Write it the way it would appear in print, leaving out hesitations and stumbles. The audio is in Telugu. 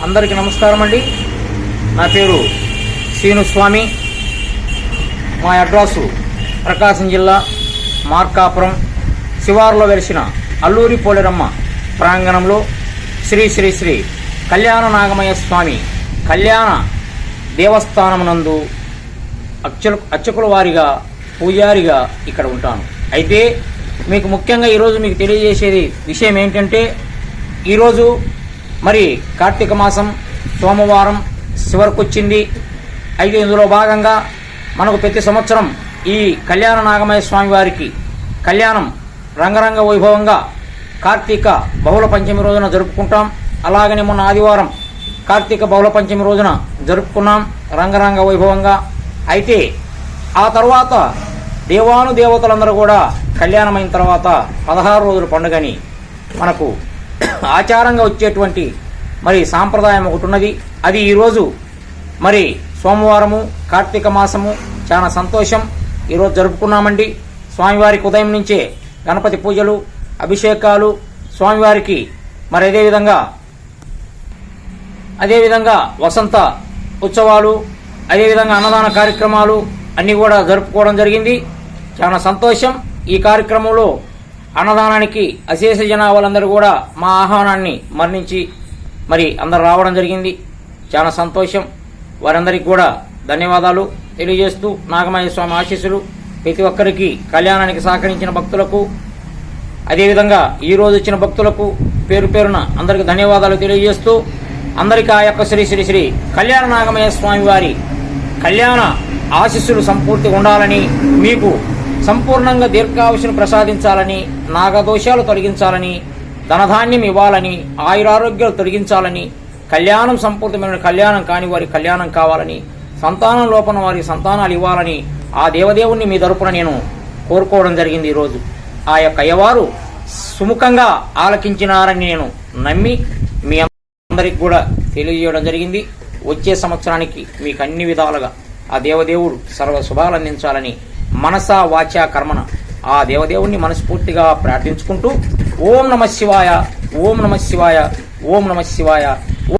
అందరికీ నమస్కారం అండి. నా పేరు శ్రీనుస్వామి. మా అడ్రస్సు ప్రకాశం జిల్లా మార్కాపురం శివారులో వెలిసిన అల్లూరి పోలేరమ్మ ప్రాంగణంలో శ్రీ శ్రీ శ్రీ కళ్యాణ నాగమయ్య స్వామి కళ్యాణ దేవస్థానమునందు అర్చకుల వారిగా పూజారిగా ఇక్కడ ఉంటాను. అయితే మీకు ముఖ్యంగా ఈరోజు మీకు తెలియజేసేది విషయం ఏంటంటే, ఈరోజు మరి కార్తీక మాసం సోమవారం చివరికొచ్చింది. అయితే ఇందులో భాగంగా మనకు ప్రతి సంవత్సరం ఈ కళ్యాణ నాగమయ్య స్వామి వారికి కళ్యాణం రంగరంగ వైభవంగా కార్తీక బహుళ పంచమి రోజున జరుపుకుంటాం. అలాగనే మొన్న ఆదివారం కార్తీక బహుళ పంచమి రోజున జరుపుకున్నాం రంగరంగ వైభవంగా. అయితే ఆ తర్వాత దేవానుదేవతలందరూ కూడా కళ్యాణమైన తర్వాత 16 రోజుల పండుగని మనకు ఆచారంగా వచ్చేటువంటి మరి సాంప్రదాయం ఒకటి ఉన్నది. అది ఈరోజు మరి సోమవారము కార్తీక మాసము చాలా సంతోషం ఈరోజు జరుపుకున్నామండి. స్వామివారికి ఉదయం నుంచే గణపతి పూజలు, అభిషేకాలు, స్వామివారికి మరి అదేవిధంగా వసంత ఉత్సవాలు, అదేవిధంగా అన్నదాన కార్యక్రమాలు అన్నీ కూడా జరుపుకోవడం జరిగింది. చాలా సంతోషం. ఈ కార్యక్రమంలో అన్నదానానికి అశేష జనాభాలందరూ కూడా మా ఆహ్వానాన్ని మన్నించి మరి అందరు రావడం జరిగింది. చాలా సంతోషం. వారందరికీ కూడా ధన్యవాదాలు తెలియజేస్తూ నాగమయ్య స్వామి ఆశీస్సులు ప్రతి ఒక్కరికి, కళ్యాణానికి సహకరించిన భక్తులకు, అదేవిధంగా ఈరోజు వచ్చిన భక్తులకు పేరు పేరున అందరికీ ధన్యవాదాలు తెలియజేస్తూ అందరికీ ఆ యొక్క శ్రీ శ్రీ శ్రీ కళ్యాణ నాగమయ్య స్వామి వారి కళ్యాణ ఆశీస్సులు సంపూర్తిగా ఉండాలని, మీకు సంపూర్ణంగా దీర్ఘాయుష్ను ప్రసాదించాలని, నాగదోషాలు తొలగించాలని, ధనధాన్యం ఇవ్వాలని, ఆయురారోగ్యాలు తొలగించాలని, కళ్యాణం సంపూర్ణమైన కళ్యాణం కాని వారి కళ్యాణం కావాలని, సంతానం లోపల వారి సంతానాలు ఇవ్వాలని ఆ దేవదేవుణ్ణి మీ తరపున నేను కోరుకోవడం జరిగింది. ఈరోజు ఆ యొక్క అయ్యవారు సుముఖంగా ఆలకించినారని నేను నమ్మి మీ అందరికి కూడా తెలియజేయడం జరిగింది. వచ్చే సంవత్సరానికి మీకు అన్ని విధాలుగా ఆ దేవదేవుడు సర్వ శుభాలు అందించాలని మనసా వాచా కర్మన ఆ దేవదేవుణ్ణి మనస్ఫూర్తిగా ప్రార్థించుకుంటూ ఓం నమః శివాయ, ఓం నమః శివాయ, ఓం నమః శివాయ.